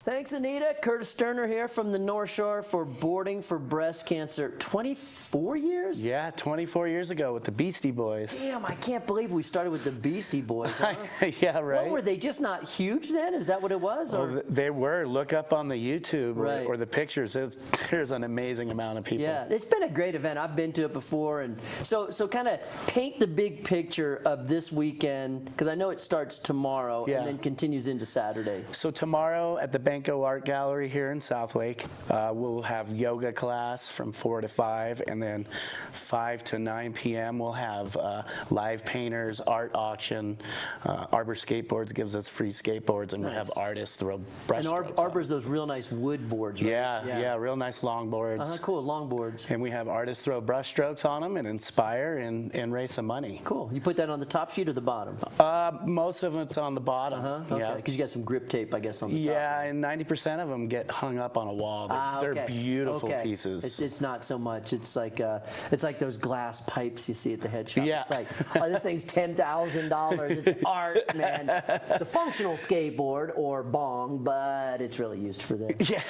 Thanks, Anita. Curtis Sterner here from the North Shore for Boarding for Breast Cancer. 24 years? Yeah, 24 years ago with the Beastie Boys. Damn, I can't believe we started with the Beastie Boys. Huh? Yeah, right. What, were they just not huge then? Is that what it was? Or? Well, they were. Look up on the YouTube Right. or the pictures. There's an amazing amount of people. Yeah, it's been a great event. I've been to it before. And so kind of paint the big picture of this weekend, because I know it starts tomorrow and then continues into Saturday. So tomorrow at the Banco Art Gallery here in Southlake, we'll have yoga class from 4 to 5, and then 5 to 9 p.m. we'll have live painters, art auction. Arbor Skateboards gives us free skateboards, and we'll have artists throw brush strokes. And Arbor's those real nice wood boards, right? Yeah, real nice long boards. Cool, long boards. And we have artists throw brush strokes on them and inspire and raise some money. Cool. You put that on the top sheet or the bottom? Most of it's on the bottom. Okay, because you got some grip tape, I guess, on the top. Yeah, and 90% of them get hung up on a wall. They're beautiful pieces. It's not so much. It's like those glass pipes you see at the head shop. Yeah. It's like, oh, this thing's $10,000. It's art, man. It's a functional skateboard or bong, but it's really used for this. Yeah.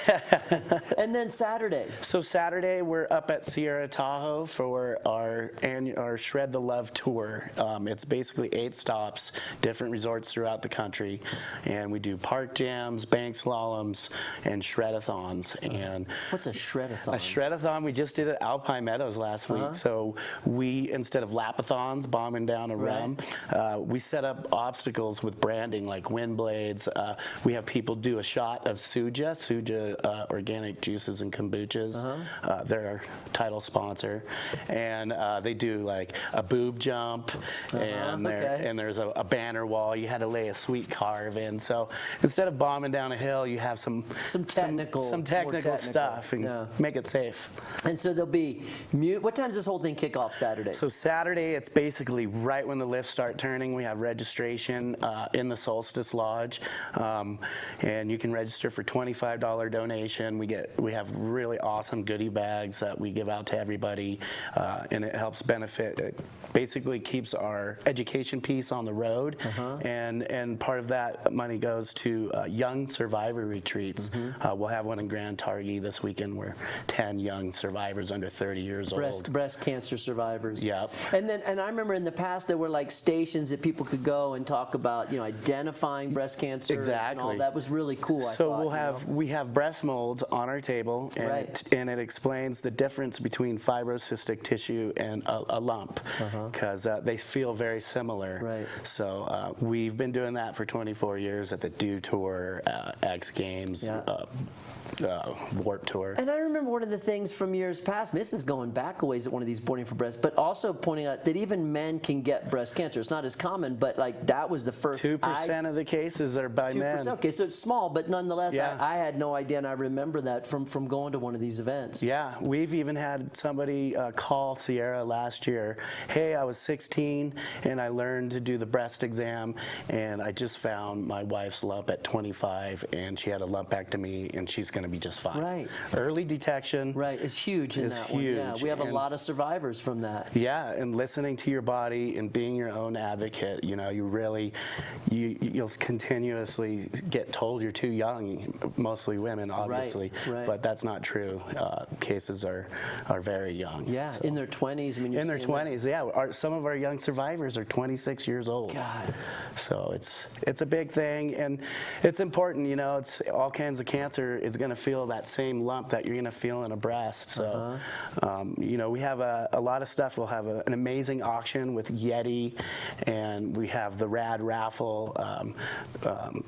And then Saturday. So Saturday we're up at Sierra-at-Tahoe for our Shred the Love tour. It's basically 8 stops, different resorts throughout the country, and we do park jams, bank slaloms, and shredathons. And what's a shredathon? A shredathon, we just did at Alpine Meadows last week. So we, instead of lapathons, bombing down a rum, we set up obstacles with branding like wind blades. We have people do a shot of Suja organic juices and kombuchas. They're our title sponsor. And they do like a boob jump, and there's a banner wall. You had to lay a sweet carve in. So instead of bombing down a hill, you have some technical stuff and make it safe. And so there'll be what time does this whole thing kick off Saturday? So Saturday, it's basically right when the lifts start turning. We have registration in the Solstice Lodge, and you can register for $25 donation. We have really awesome goodie bags that we give out to everybody, and it helps benefit. It basically keeps our education piece on the road, and part of that money goes to young survivor retreats. We'll have one in Grand Targhee this weekend where 10 young survivors under 30 years old. Breast cancer survivors. Yep. And I remember in the past there were like stations that people could go and talk about, identifying breast cancer. Exactly. And all that was really cool. We have breast molds on our table, and it explains the difference between fibrocystic tissue and a lump, because they feel very similar. Right. So we've been doing that for 24 years at the Dew Tour, X Games, Warp Tour. And I remember one of the things from years past, this is going back a ways at one of these Boarding for Breast, but also pointing out that even men can get breast cancer. It's not as common, but like that was the first. 2% of the cases are by 2%. Men. Okay, so it's small, but nonetheless, I had no idea, and I remember that from going to one of these events. Yeah, we've even had somebody call Sierra last year. Hey, I was 16 and I learned to do the breast exam, and I just found my wife's lump at 25, and she had a lumpectomy, and she's going to be just fine. Right. Early detection. Right. It's huge in that one. Yeah, we have a lot of survivors from that. Yeah, and listening to your body and being your own advocate. You'll continuously get told you're too young. Mostly women, obviously, but that's not true. Cases are very young. Yeah, so. In their 20s. I mean, in their 20s. That. Yeah, some of our young survivors are 26 years old. God. So it's a big thing, and it's important. It's all kinds of cancer is going to feel that same lump that you're going to feel in a breast. So, we have a lot of stuff. We'll have an amazing auction with Yeti, and we have the Rad Raffle.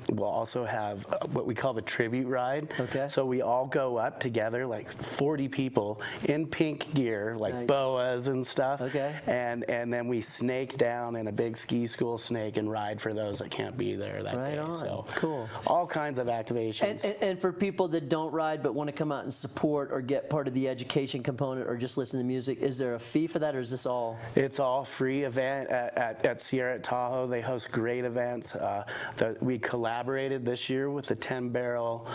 We'll also have what we call the tribute ride. Okay. So we all go up together, like 40 people in pink gear, like boas and stuff. Okay. And then we snake down in a big ski school snake and ride for those that can't be there that day. On. So cool. All kinds of activations. And for people that don't ride but want to come out and support or get part of the education component or just listen to music, is there a fee for that, or is this all? It's all free event at Sierra-at-Tahoe. They host great events. We collaborated this year with the 10 Barrel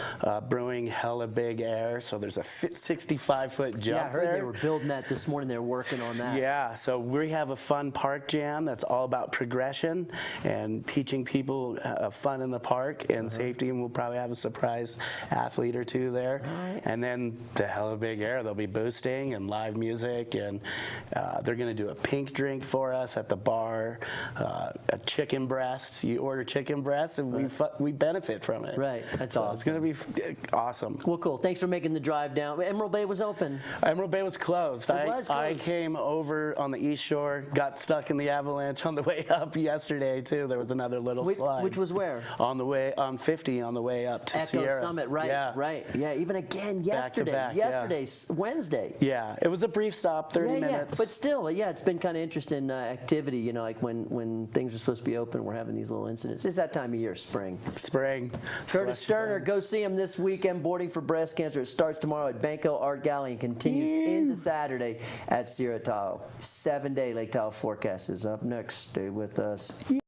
Brewing Hella Big Air, so there's a 65-foot jump. Yeah, I heard they were building that this morning. They're working on that. Yeah, so we have a fun park jam that's all about progression and teaching people fun in the park and safety, and we'll probably have a surprise athlete or two there. Right. And then the hella big air. There'll be boosting and live music, and they're going to do a pink drink for us at the bar, a chicken breast. You order chicken breast, and we benefit from it. Right. That's so awesome. It's going to be awesome. Well, cool. Thanks for making the drive down. Emerald Bay was open. Emerald Bay was closed. It was closed. I came over on the east shore, got stuck in the avalanche on the way up yesterday too. There was another little slide. Which was where? On 50 on the way up to Echo Sierra. Summit, right? Yeah. Right. Yeah. Even again yesterday. back, yesterday, Wednesday. Yeah, it was a brief stop, 30 minutes. But still, yeah, it's been kind of interesting activity. You know, like when things are supposed to be open, we're having these little incidents. It's that time of year, spring. Spring. Curtis Sterner, go see him this weekend, Boarding for Breast Cancer. It starts tomorrow at Banco Art Gallery and continues into Saturday at Sierra-at-Tahoe. 7-day Lake Tahoe forecast is up next. Stay with us.